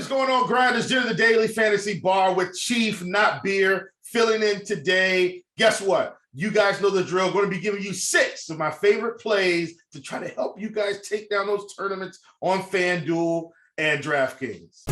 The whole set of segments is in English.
is going on, Grinders? Dinner the Daily Fantasy Bar with Chief, not Beer, filling in today. Guess what? You guys know the drill. I'm going to be giving you 6 of my favorite plays to try to help you guys take down those tournaments on FanDuel and DraftKings.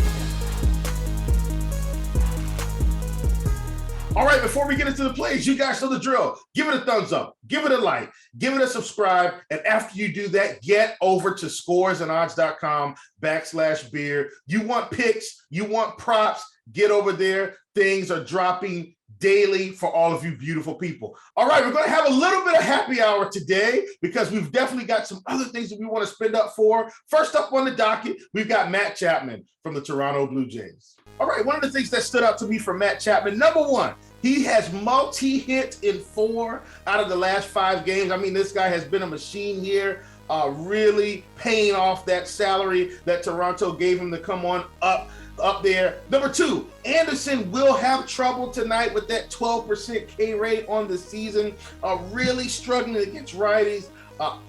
All right, before we get into the plays, you guys know the drill. Give it a thumbs up, give it a like, give it a subscribe, and after you do that, get over to scoresandodds.com/beer. You want picks, you want props, get over there. Things are dropping daily for all of you beautiful people. All right, we're going to have a little bit of happy hour today because we've definitely got some other things that we want to spend up for. First up on the docket, we've got Matt Chapman from the Toronto Blue Jays. All right, one of the things that stood out to me from Matt Chapman, number one, he has multi-hit in 4 out of the last 5 games. I mean, this guy has been a machine here, really paying off that salary that Toronto gave him to come on up there. Number 2, Anderson will have trouble tonight with that 12% K rate on the season, really struggling against righties.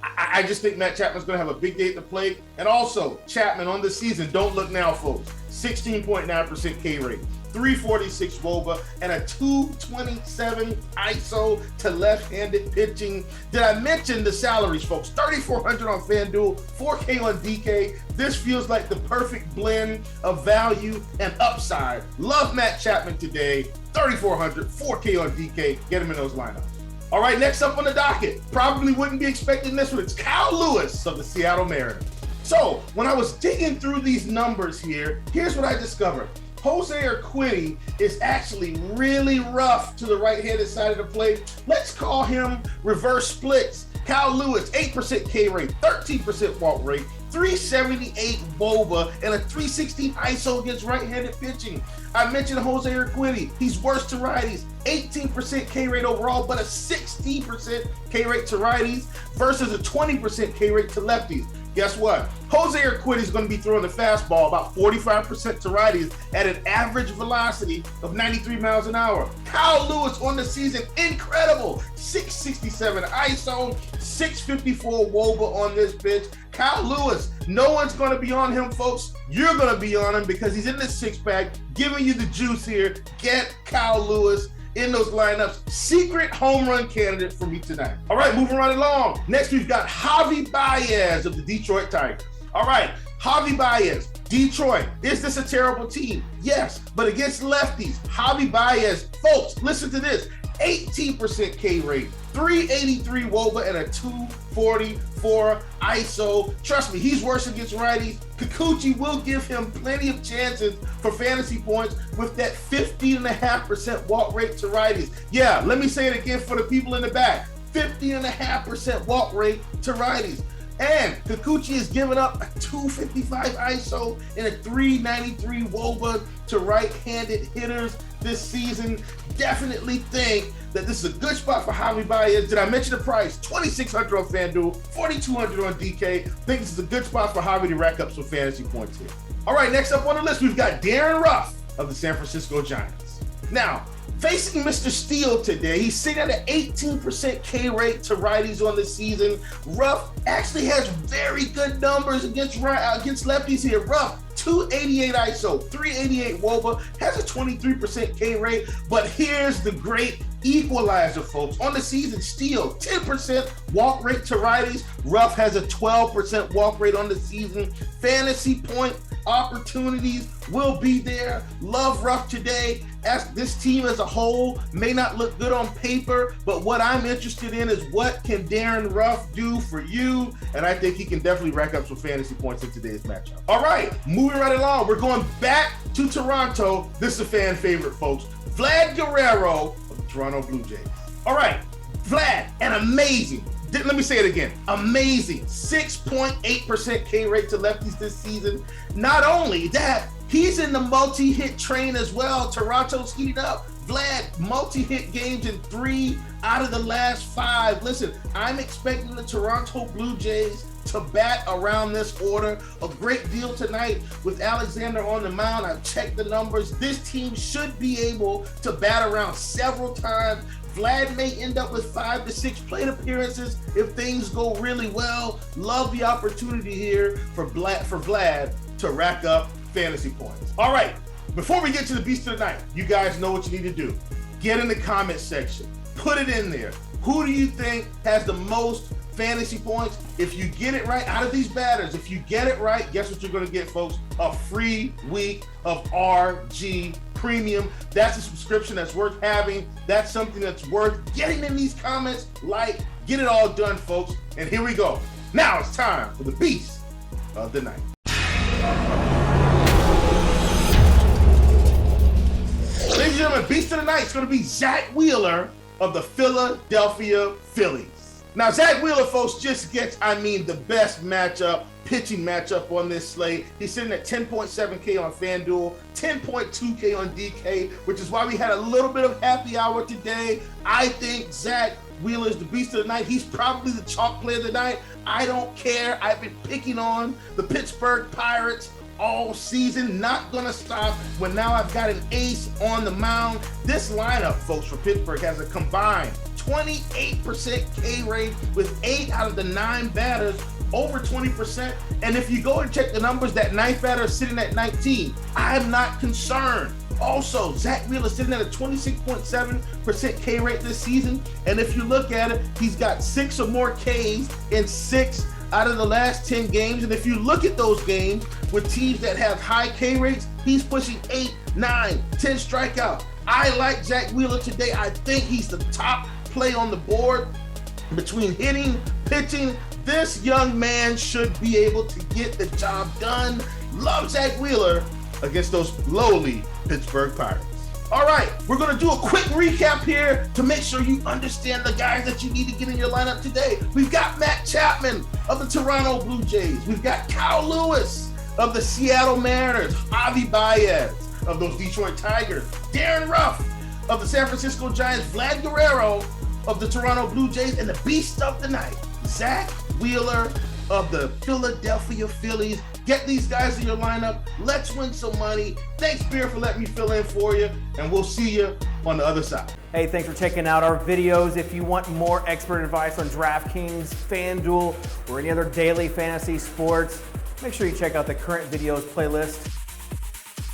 I just think Matt Chapman's going to have a big day at the plate. And also, Chapman on the season, don't look now, folks, 16.9% K rate, 346 WOBA, and a 227 ISO to left-handed pitching. Did I mention the salaries, folks? $3,400 on FanDuel, $4K on DK. This feels like the perfect blend of value and upside. Love Matt Chapman today. $3,400, $4K on DK. Get him in those lineups. All right, next up on the docket, probably wouldn't be expecting this one. It's Kyle Lewis of the Seattle Mariners. So when I was digging through these numbers here, here's what I discovered. Jose Urquidy is actually really rough to the right-handed side of the plate. Let's call him reverse splits. Kyle Lewis, 8% K rate, 13% walk rate, 378 WOBA, and a 316 ISO against right-handed pitching. I mentioned Jose Urquidy. He's worse to righties, 18% K rate overall, but a 60% K rate to righties versus a 20% K rate to lefties. Guess what? Jose Urquidy is going to be throwing the fastball about 45% to righties at an average velocity of 93 miles an hour. Kyle Lewis on the season, incredible. 667 ISO, 654 WOBA on this pitch. Kyle Lewis, no one's going to be on him, folks. You're going to be on him because he's in this 6-pack, giving you the juice here. Get Kyle Lewis in those lineups. Secret home run candidate for me tonight. All right, moving right along. Next, we've got Javi Baez of the Detroit Tigers. All right, Javi Baez, Detroit. Is this a terrible team? Yes, but against lefties, Javi Baez, folks, listen to this. 18% K rate, 383 WOBA, and a 244 ISO. Trust me, he's worse against righties. Kikuchi will give him plenty of chances for fantasy points with that 15.5% walk rate to righties. Yeah, let me say it again for the people in the back. 15.5% walk rate to righties. And Kikuchi is giving up a 255 ISO and a 393 WOBA to right-handed hitters this season. Definitely think that this is a good spot for Javi Baez. Did I mention the price? $2,600 on FanDuel, $4,200 on DK. Think this is a good spot for Javi to rack up some fantasy points here. All right, next up on the list, we've got Darren Ruff of the San Francisco Giants. Now, facing Mr. Steele today, he's sitting at an 18% K rate to righties on the season. Ruff actually has very good numbers against lefties here. Ruff, 288 ISO, 388 WOBA, has a 23% K rate, but here's the great equalizer, folks. On the season, Steele, 10% walk rate to righties. Ruff has a 12% walk rate on the season. Fantasy point opportunities will be there. Love Ruff today. As this team as a whole may not look good on paper, but what I'm interested in is what can Darren Ruff do for you, and I think he can definitely rack up some fantasy points in today's matchup. All right, moving right along, we're going back to Toronto. This is a fan favorite, folks. Vlad Guerrero of the Toronto Blue Jays. All right, Vlad, an amazing, let me say it again, amazing 6.8% K rate to lefties this season. Not only that, he's in the multi-hit train as well. Toronto's heated up. Vlad, multi-hit games in 3 out of the last 5. Listen, I'm expecting the Toronto Blue Jays to bat around this order. A great deal tonight with Alexander on the mound. I've checked the numbers. This team should be able to bat around several times. Vlad may end up with 5 to 6 plate appearances if things go really well. Love the opportunity here for Vlad to rack up fantasy points. All right, before we get to the beast of the night, you guys know what you need to do. Get in the comment section, put it in there. Who do you think has the most fantasy points? If you get it right out of these batters, if you get it right, guess what you're gonna get, folks? A free week of RG Premium. That's a subscription that's worth having. That's something that's worth getting in these comments. Like, get it all done, folks. And here we go. Now it's time for the beast of the night. Ladies and gentlemen, beast of the night is going to be Zack Wheeler of the Philadelphia Phillies. Now, Zack Wheeler, folks, just gets, the best pitching matchup on this slate. He's sitting at 10.7K on FanDuel, 10.2K on DK, which is why we had a little bit of happy hour today. I think Zack Wheeler is the beast of the night. He's probably the chalk player of the night. I don't care. I've been picking on the Pittsburgh Pirates all season, not gonna stop when now I've got an ace on the mound. This lineup, folks, for Pittsburgh has a combined 28% K rate with 8 out of the 9 batters over 20%. And if you go and check the numbers, that 9th batter is sitting at 19. I'm not concerned. Also, Zack Wheeler sitting at a 26.7% K rate this season. And if you look at it, he's got 6 or more Ks in 6 out of the last 10 games. And if you look at those games with teams that have high K rates, he's pushing 8, 9, 10 strikeouts. I like Zack Wheeler today. I think he's the top play on the board between hitting, pitching. This young man should be able to get the job done. Love Zack Wheeler against those lowly Pittsburgh Pirates. All right, we're gonna do a quick recap here to make sure you understand the guys that you need to get in your lineup today. We've got Matt Chapman of the Toronto Blue Jays. We've got Kyle Lewis of the Seattle Mariners. Javi Baez of those Detroit Tigers. Darren Ruff of the San Francisco Giants. Vlad Guerrero of the Toronto Blue Jays. And the beast of the night, Zack Wheeler of the Philadelphia Phillies. Get these guys in your lineup. Let's win some money. Thanks, Beer, for letting me fill in for you, and we'll see you on the other side. Hey, thanks for checking out our videos. If you want more expert advice on DraftKings, FanDuel, or any other daily fantasy sports, make sure you check out the current videos playlist